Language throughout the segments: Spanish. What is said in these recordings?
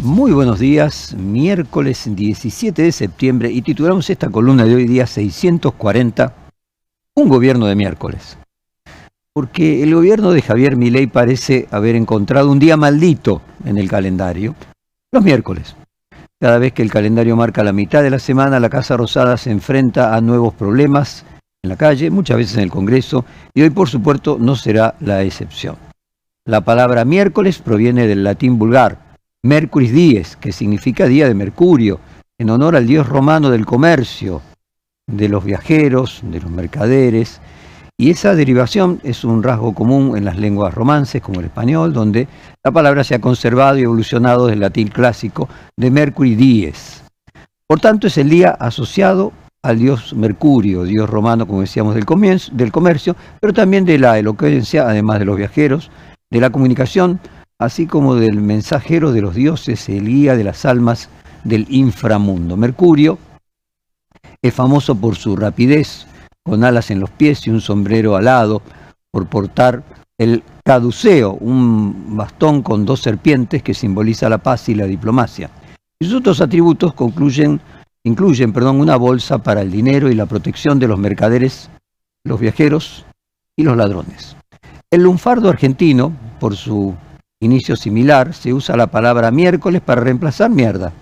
Muy buenos días, miércoles 17 de septiembre y titulamos esta columna de hoy día 640, un gobierno de miércoles. Porque el gobierno de Javier Milei parece haber encontrado un día maldito en el calendario, los miércoles. Cada vez que el calendario marca la mitad de la semana, la Casa Rosada se enfrenta a nuevos problemas en la calle, muchas veces en el Congreso, y hoy por supuesto no será la excepción. La palabra miércoles proviene del latín vulgar, Mercuris dies, que significa día de Mercurio, en honor al dios romano del comercio, de los viajeros, de los mercaderes, y esa derivación es un rasgo común en las lenguas romances, como el español, donde la palabra se ha conservado y evolucionado del latín clásico de Mercuris dies. Por tanto, es el día asociado al dios Mercurio, dios romano, como decíamos, del comercio, pero también de la elocuencia, además de los viajeros, de la comunicación, así como del mensajero de los dioses, el guía de las almas del inframundo. Mercurio es famoso por su rapidez, con alas en los pies y un sombrero alado, por portar el caduceo, un bastón con dos serpientes que simboliza la paz y la diplomacia. Y sus otros atributos incluyen una bolsa para el dinero y la protección de los mercaderes, los viajeros y los ladrones. El lunfardo argentino, por su inicio similar, se usa la palabra miércoles para reemplazar mierda.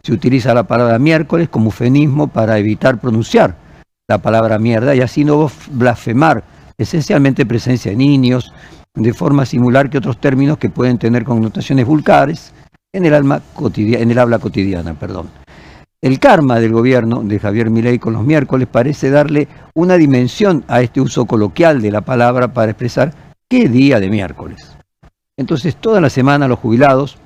Se utiliza la palabra miércoles como eufemismo para evitar pronunciar la palabra mierda y así no blasfemar, esencialmente presencia de niños, de forma similar que otros términos que pueden tener connotaciones vulgares en el habla cotidiana. El karma del gobierno de Javier Milei con los miércoles parece darle una dimensión a este uso coloquial de la palabra para expresar qué día de miércoles. Entonces, toda la semana los jubilados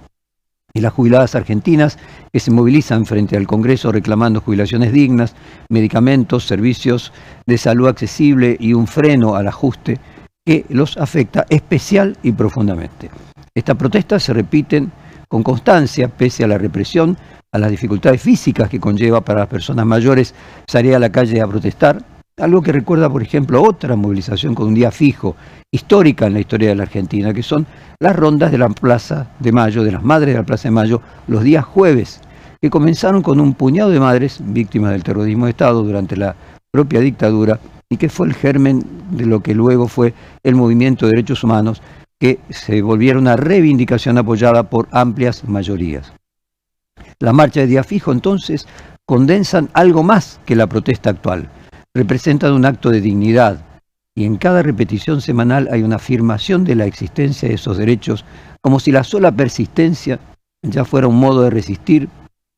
y las jubiladas argentinas que se movilizan frente al Congreso reclamando jubilaciones dignas, medicamentos, servicios de salud accesible y un freno al ajuste que los afecta especial y profundamente. Estas protestas se repiten con constancia pese a la represión, a las dificultades físicas que conlleva para las personas mayores salir a la calle a protestar, algo que recuerda, por ejemplo, otra movilización con un día fijo, histórica en la historia de la Argentina, que son las rondas de la Plaza de Mayo, de las madres de la Plaza de Mayo, los días jueves, que comenzaron con un puñado de madres víctimas del terrorismo de Estado durante la propia dictadura y que fue el germen de lo que luego fue el movimiento de derechos humanos, que se volviera una reivindicación apoyada por amplias mayorías. Las marchas de día fijo, entonces, condensan algo más que la protesta actual. Representan un acto de dignidad y en cada repetición semanal hay una afirmación de la existencia de esos derechos, como si la sola persistencia ya fuera un modo de resistir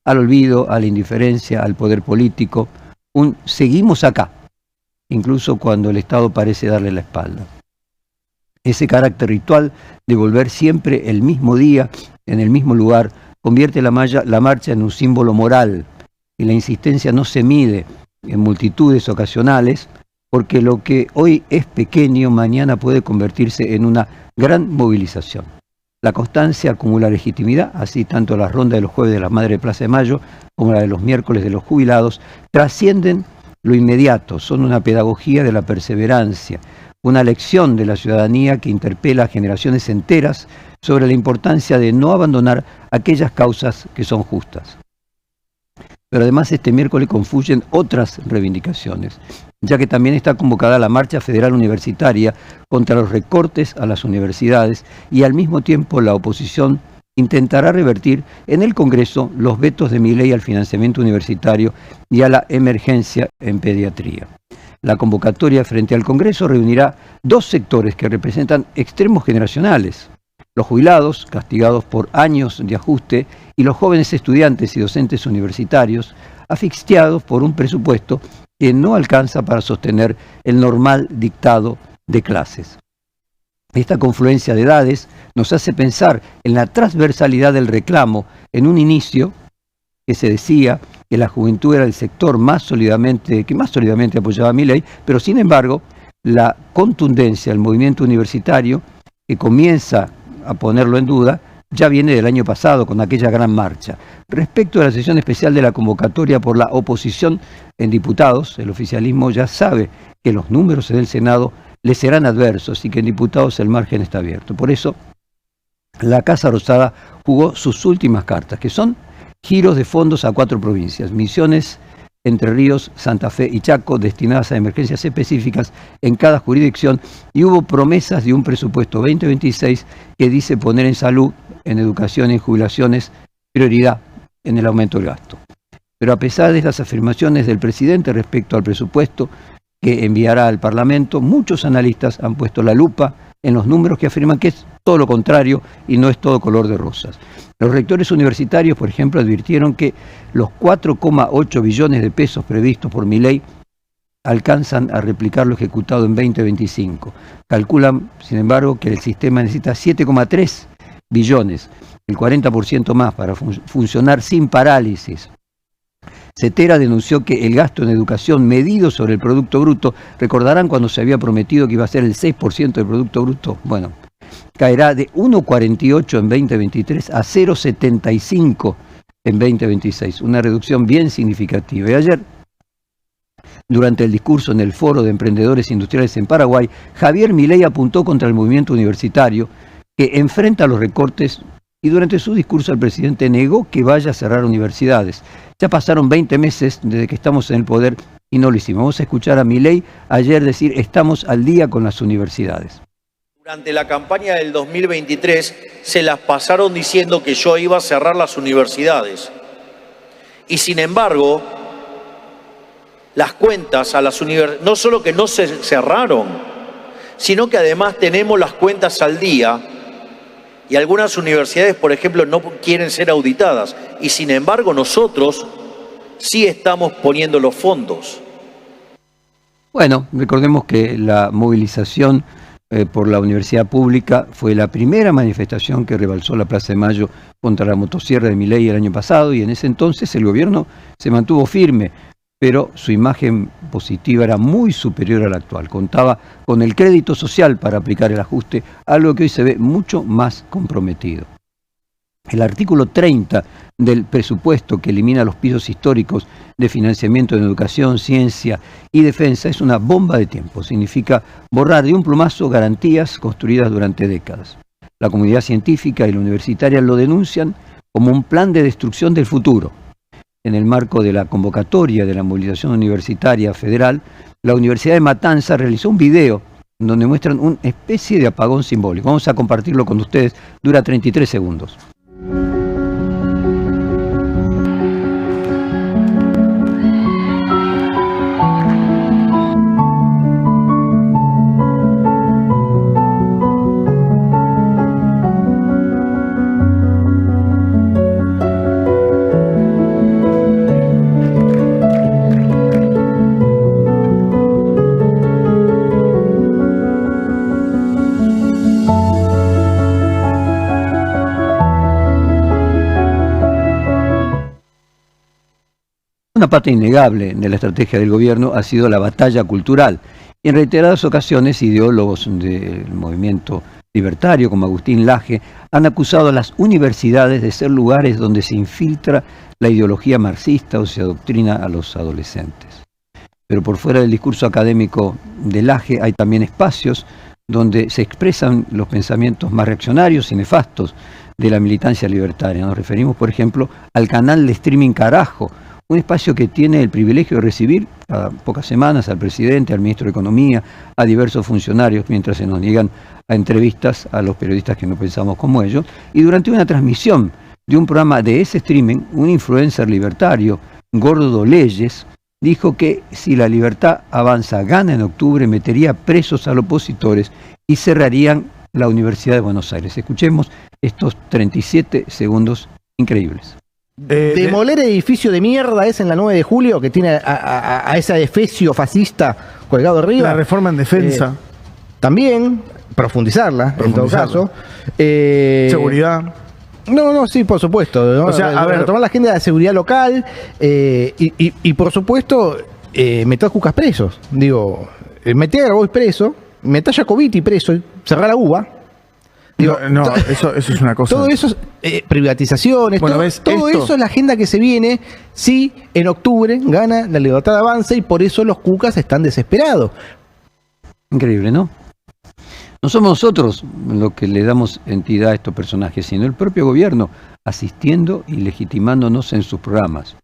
al olvido, a la indiferencia, al poder político, un seguimos acá, incluso cuando el Estado parece darle la espalda. Ese carácter ritual de volver siempre el mismo día, en el mismo lugar, convierte la marcha en un símbolo moral, y la insistencia no se mide en multitudes ocasionales, porque lo que hoy es pequeño, mañana puede convertirse en una gran movilización. La constancia acumula legitimidad, así tanto las rondas de los jueves de la Madre de Plaza de Mayo como la de los miércoles de los jubilados trascienden lo inmediato, son una pedagogía de la perseverancia, una lección de la ciudadanía que interpela a generaciones enteras sobre la importancia de no abandonar aquellas causas que son justas. Pero además este miércoles confluyen otras reivindicaciones, ya que también está convocada la Marcha Federal Universitaria contra los recortes a las universidades y al mismo tiempo la oposición intentará revertir en el Congreso los vetos de Milei al financiamiento universitario y a la emergencia en pediatría. La convocatoria frente al Congreso reunirá dos sectores que representan extremos generacionales: los jubilados, castigados por años de ajuste, y los jóvenes estudiantes y docentes universitarios, asfixiados por un presupuesto que no alcanza para sostener el normal dictado de clases. Esta confluencia de edades nos hace pensar en la transversalidad del reclamo en un inicio que se decía que la juventud era el sector que más sólidamente apoyaba a Milei, pero sin embargo la contundencia del movimiento universitario que comienza a ponerlo en duda ya viene del año pasado con aquella gran marcha. Respecto a la sesión especial de la convocatoria por la oposición en diputados, el oficialismo ya sabe que los números en el Senado le serán adversos y que en diputados el margen está abierto. Por eso, la Casa Rosada jugó sus últimas cartas, que son giros de fondos a 4 provincias: Misiones, Entre Ríos, Santa Fe y Chaco, destinadas a emergencias específicas en cada jurisdicción, y hubo promesas de un presupuesto 2026 que dice poner en salud, en educación y en jubilaciones prioridad en el aumento del gasto. Pero a pesar de las afirmaciones del presidente respecto al presupuesto que enviará al Parlamento, muchos analistas han puesto la lupa en los números que afirman que es todo lo contrario y no es todo color de rosas. Los rectores universitarios, por ejemplo, advirtieron que los 4,8 billones de pesos previstos por Milei alcanzan a replicar lo ejecutado en 2025. Calculan, sin embargo, que el sistema necesita 7,3 billones, el 40% más, para funcionar sin parálisis. Cetera denunció que el gasto en educación medido sobre el Producto Bruto, recordarán cuando se había prometido que iba a ser el 6% del Producto Bruto, bueno, caerá de 1,48 en 2023 a 0,75 en 2026, una reducción bien significativa. Y ayer, durante el discurso en el Foro de Emprendedores Industriales en Paraguay, Javier Milei apuntó contra el movimiento universitario que enfrenta los recortes, y durante su discurso el presidente negó que vaya a cerrar universidades. Ya pasaron 20 meses desde que estamos en el poder y no lo hicimos. Vamos a escuchar a Milei ayer decir: estamos al día con las universidades. Durante la campaña del 2023 se las pasaron diciendo que yo iba a cerrar las universidades. Y sin embargo, las cuentas a las universidades, no solo que no se cerraron, sino que además tenemos las cuentas al día. Y algunas universidades, por ejemplo, no quieren ser auditadas. Y sin embargo, nosotros sí estamos poniendo los fondos. Bueno, recordemos que la movilización por la universidad pública fue la primera manifestación que rebalsó la Plaza de Mayo contra la motosierra de Milei el año pasado, y en ese entonces el gobierno se mantuvo firme, pero su imagen positiva era muy superior a la actual. Contaba con el crédito social para aplicar el ajuste, algo que hoy se ve mucho más comprometido. El artículo 30 del presupuesto, que elimina los pisos históricos de financiamiento en educación, ciencia y defensa, es una bomba de tiempo. Significa borrar de un plumazo garantías construidas durante décadas. La comunidad científica y la universitaria lo denuncian como un plan de destrucción del futuro. En el marco de la convocatoria de la movilización universitaria federal, la Universidad de Matanza realizó un video donde muestran una especie de apagón simbólico. Vamos a compartirlo con ustedes, dura 33 segundos. Una parte innegable de la estrategia del gobierno ha sido la batalla cultural. En reiteradas ocasiones, ideólogos del movimiento libertario como Agustín Laje han acusado a las universidades de ser lugares donde se infiltra la ideología marxista o se adoctrina a los adolescentes. Pero por fuera del discurso académico de Laje hay también espacios donde se expresan los pensamientos más reaccionarios y nefastos de la militancia libertaria. Nos referimos, por ejemplo, al canal de streaming Carajo, un espacio que tiene el privilegio de recibir a pocas semanas al presidente, al ministro de Economía, a diversos funcionarios, mientras se nos niegan a entrevistas a los periodistas que no pensamos como ellos. Y durante una transmisión de un programa de ese streaming, un influencer libertario, Gordo Leyes, dijo que si la Libertad Avanza gana en octubre, metería presos a los opositores y cerrarían la Universidad de Buenos Aires. Escuchemos estos 37 segundos increíbles. Demoler edificio de mierda es en la 9 de julio, que tiene a ese efesio fascista colgado arriba. La reforma en defensa. También, profundizarla, en todo caso. Seguridad. No, sí, por supuesto, ¿no? O sea, a ver, retomar la agenda de la seguridad local y por supuesto, meter a Cucas presos. Digo, meter a Grabois preso, meter a Jacobiti preso, cerrar la UBA. Digo, no, eso es una cosa. Todo eso es privatizaciones, bueno, todo eso es la agenda que se viene si en octubre gana la Libertad Avanza, y por eso los Cucas están desesperados. Increíble, ¿no? No somos nosotros los que le damos entidad a estos personajes, sino el propio gobierno, asistiendo y legitimándonos en sus programas.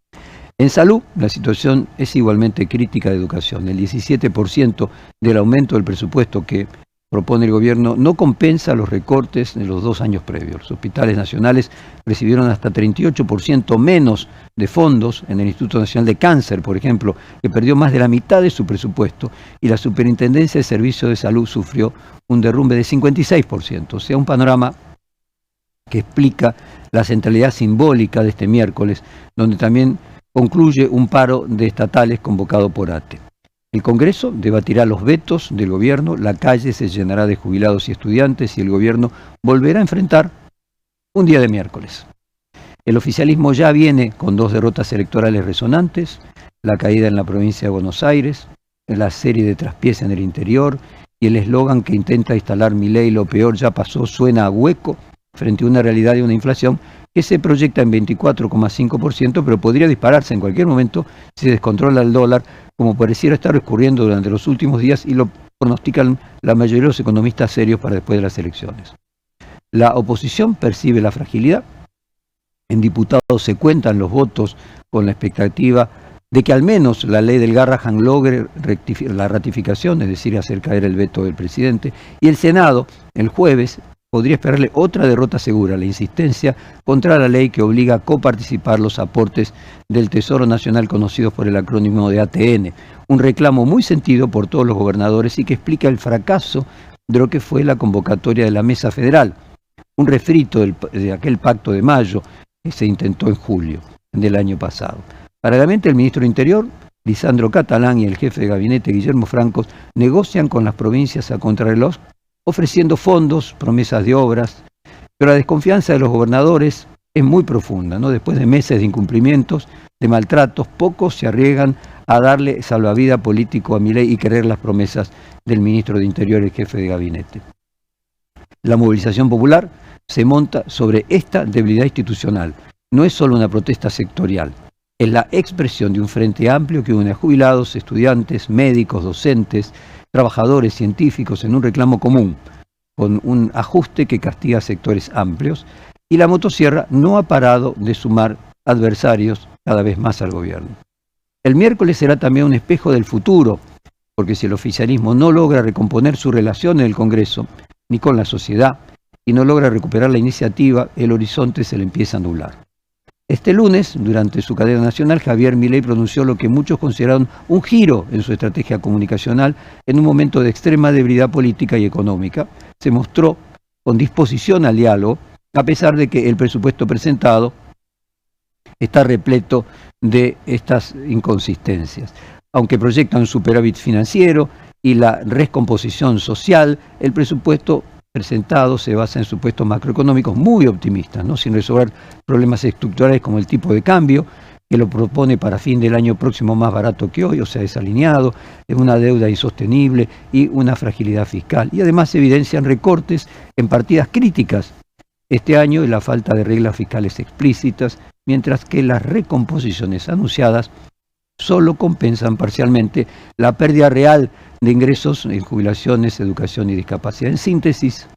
En salud, la situación es igualmente crítica de educación. El 17% del aumento del presupuesto que propone el gobierno no compensa los recortes de los 2 años previos. Los hospitales nacionales recibieron hasta 38% menos de fondos. En el Instituto Nacional de Cáncer, por ejemplo, que perdió más de la mitad de su presupuesto, y la Superintendencia de Servicios de Salud sufrió un derrumbe de 56%. O sea, un panorama que explica la centralidad simbólica de este miércoles, donde también concluye un paro de estatales convocado por ATE. El Congreso debatirá los vetos del gobierno, la calle se llenará de jubilados y estudiantes y el gobierno volverá a enfrentar un día de miércoles. El oficialismo ya viene con 2 derrotas electorales resonantes, la caída en la provincia de Buenos Aires, la serie de traspiés en el interior y el eslogan que intenta instalar Milei, lo peor ya pasó, suena a hueco frente a una realidad de una inflación que se proyecta en 24,5%, pero podría dispararse en cualquier momento si se descontrola el dólar, como pareciera estar ocurriendo durante los últimos días y lo pronostican la mayoría de los economistas serios para después de las elecciones. La oposición percibe la fragilidad. En diputados se cuentan los votos con la expectativa de que al menos la ley del Garrahan logre la ratificación, es decir, hacer caer el veto del presidente, y el Senado, el jueves, podría esperarle otra derrota segura, la insistencia contra la ley que obliga a coparticipar los aportes del Tesoro Nacional conocidos por el acrónimo de ATN, un reclamo muy sentido por todos los gobernadores y que explica el fracaso de lo que fue la convocatoria de la Mesa Federal, un refrito de aquel pacto de mayo que se intentó en julio del año pasado. Paralelamente, el ministro de Interior, Lisandro Catalán, y el jefe de gabinete, Guillermo Francos, negocian con las provincias a contrarreloj, ofreciendo fondos, promesas de obras, pero la desconfianza de los gobernadores es muy profunda, ¿no? Después de meses de incumplimientos, de maltratos, pocos se arriesgan a darle salvavidas político a Milei y creer las promesas del ministro de Interior y el jefe de gabinete. La movilización popular se monta sobre esta debilidad institucional. No es solo una protesta sectorial, es la expresión de un frente amplio que une a jubilados, estudiantes, médicos, docentes, trabajadores, científicos en un reclamo común, con un ajuste que castiga a sectores amplios, y la motosierra no ha parado de sumar adversarios cada vez más al gobierno. El miércoles será también un espejo del futuro, porque si el oficialismo no logra recomponer su relación en el Congreso, ni con la sociedad, y no logra recuperar la iniciativa, el horizonte se le empieza a nublar. Este lunes, durante su cadena nacional, Javier Milei pronunció lo que muchos consideraron un giro en su estrategia comunicacional en un momento de extrema debilidad política y económica. Se mostró con disposición al diálogo, a pesar de que el presupuesto presentado está repleto de estas inconsistencias. Aunque proyecta un superávit financiero y la recomposición social, el presupuesto presentado se basa en supuestos macroeconómicos muy optimistas, ¿no? Sin resolver problemas estructurales como el tipo de cambio, que lo propone para fin del año próximo más barato que hoy, o sea, desalineado, una deuda insostenible y una fragilidad fiscal. Y además evidencian recortes en partidas críticas este año y la falta de reglas fiscales explícitas, mientras que las recomposiciones anunciadas solo compensan parcialmente la pérdida real de ingresos en jubilaciones, educación y discapacidad. En síntesis,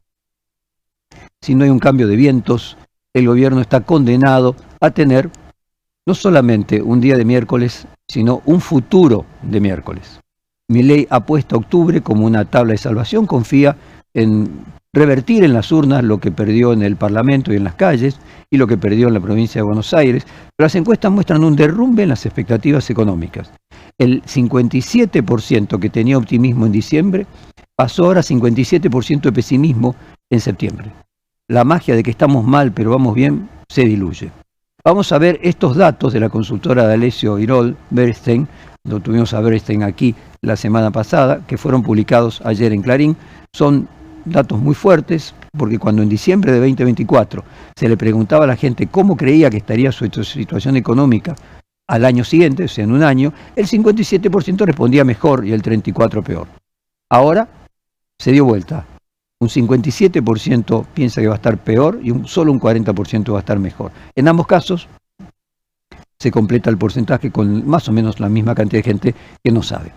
si no hay un cambio de vientos, el gobierno está condenado a tener no solamente un día de miércoles, sino un futuro de miércoles. Milei apuesta a octubre como una tabla de salvación, confía en revertir en las urnas lo que perdió en el Parlamento y en las calles y lo que perdió en la provincia de Buenos Aires, pero las encuestas muestran un derrumbe en las expectativas económicas. El 57% que tenía optimismo en diciembre pasó ahora a 57% de pesimismo en septiembre. La magia de que estamos mal pero vamos bien se diluye. Vamos a ver estos datos de la consultora de Alessio Irol, Bernstein, lo tuvimos a Bernstein aquí la semana pasada, que fueron publicados ayer en Clarín. Son datos muy fuertes, porque cuando en diciembre de 2024 se le preguntaba a la gente cómo creía que estaría su situación económica al año siguiente, o sea, en un año, el 57% respondía mejor y el 34% peor. Ahora se dio vuelta. Un 57% piensa que va a estar peor y solo un 40% va a estar mejor. En ambos casos se completa el porcentaje con más o menos la misma cantidad de gente que no sabe.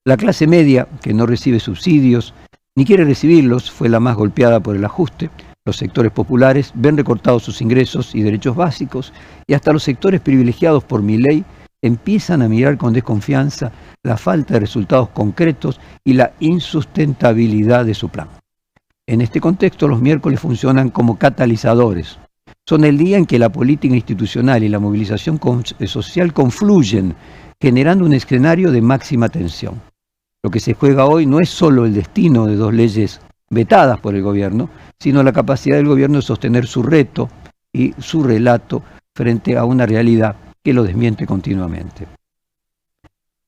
La clase media, que no recibe subsidios, ni quiere recibirlos, fue la más golpeada por el ajuste. Los sectores populares ven recortados sus ingresos y derechos básicos, y hasta los sectores privilegiados por Milei empiezan a mirar con desconfianza la falta de resultados concretos y la insustentabilidad de su plan. En este contexto, los miércoles funcionan como catalizadores. Son el día en que la política institucional y la movilización social confluyen, generando un escenario de máxima tensión. Lo que se juega hoy no es solo el destino de dos leyes vetadas por el gobierno, sino la capacidad del gobierno de sostener su reto y su relato frente a una realidad que lo desmiente continuamente.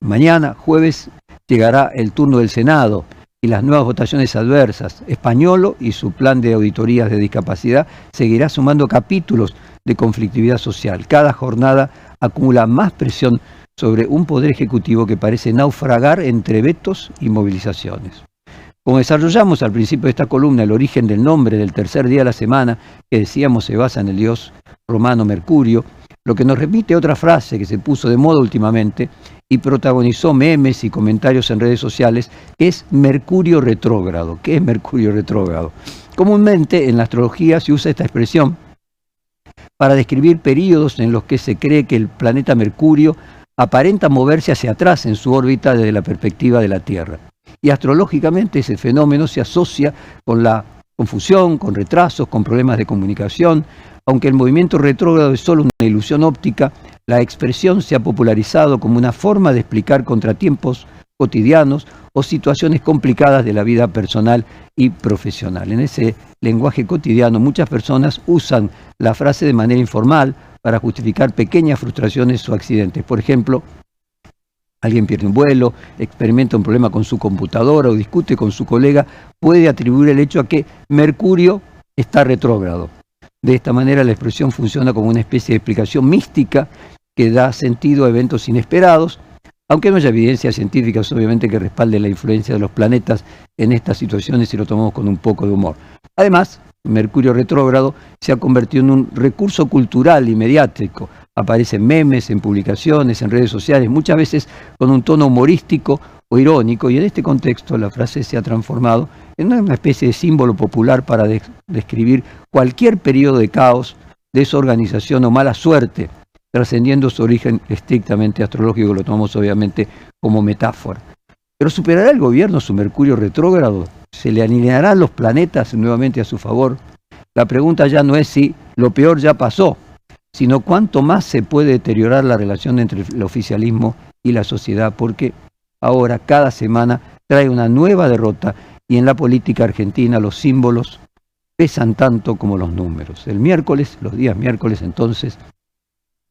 Mañana, jueves, llegará el turno del Senado y las nuevas votaciones adversas. Españolo y su plan de auditorías de discapacidad seguirá sumando capítulos de conflictividad social. Cada jornada acumula más presión sobre un poder ejecutivo que parece naufragar entre vetos y movilizaciones. Como desarrollamos al principio de esta columna, el origen del nombre del tercer día de la semana, que decíamos se basa en el dios romano Mercurio, lo que nos repite otra frase que se puso de moda últimamente y protagonizó memes y comentarios en redes sociales, que es Mercurio retrógrado. ¿Qué es Mercurio retrógrado? Comúnmente en la astrología se usa esta expresión para describir periodos en los que se cree que el planeta Mercurio aparenta moverse hacia atrás en su órbita desde la perspectiva de la Tierra. Y astrológicamente ese fenómeno se asocia con la confusión, con retrasos, con problemas de comunicación. Aunque el movimiento retrógrado es solo una ilusión óptica, la expresión se ha popularizado como una forma de explicar contratiempos cotidianos o situaciones complicadas de la vida personal y profesional. En ese lenguaje cotidiano, muchas personas usan la frase de manera informal para justificar pequeñas frustraciones o accidentes. Por ejemplo, alguien pierde un vuelo, experimenta un problema con su computadora o discute con su colega, puede atribuir el hecho a que Mercurio está retrógrado. De esta manera la expresión funciona como una especie de explicación mística que da sentido a eventos inesperados, aunque no haya evidencias científicas obviamente que respalde la influencia de los planetas en estas situaciones si lo tomamos con un poco de humor. Además, Mercurio retrógrado se ha convertido en un recurso cultural y mediático. Aparecen memes, en publicaciones, en redes sociales, muchas veces con un tono humorístico o irónico, y en este contexto la frase se ha transformado en una especie de símbolo popular para describir cualquier periodo de caos, desorganización o mala suerte, trascendiendo su origen estrictamente astrológico, lo tomamos obviamente como metáfora. Pero ¿superará el gobierno su Mercurio retrógrado? ¿Se le alinearán los planetas nuevamente a su favor? La pregunta ya no es si lo peor ya pasó, sino cuánto más se puede deteriorar la relación entre el oficialismo y la sociedad, porque ahora cada semana trae una nueva derrota y en la política argentina los símbolos pesan tanto como los números. El miércoles, los días miércoles entonces,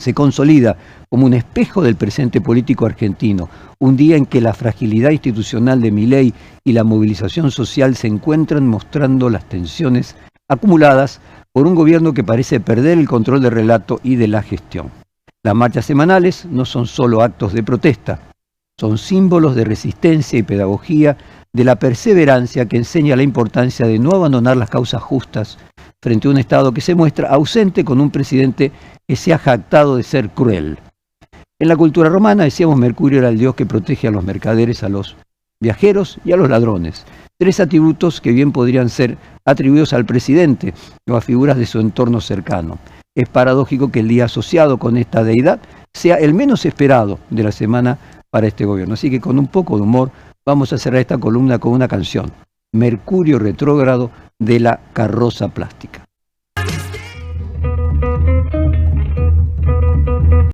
se consolida como un espejo del presente político argentino, un día en que la fragilidad institucional de Milei y la movilización social se encuentran mostrando las tensiones acumuladas por un gobierno que parece perder el control del relato y de la gestión. Las marchas semanales no son solo actos de protesta, son símbolos de resistencia y pedagogía de la perseverancia que enseña la importancia de no abandonar las causas justas frente a un Estado que se muestra ausente con un presidente que se ha jactado de ser cruel. En la cultura romana, decíamos, Mercurio era el dios que protege a los mercaderes, a los viajeros y a los ladrones. Tres atributos que bien podrían ser atribuidos al presidente o a figuras de su entorno cercano. Es paradójico que el día asociado con esta deidad sea el menos esperado de la semana para este gobierno. Así que con un poco de humor vamos a cerrar esta columna con una canción, Mercurio retrógrado, de la Carroza Plástica.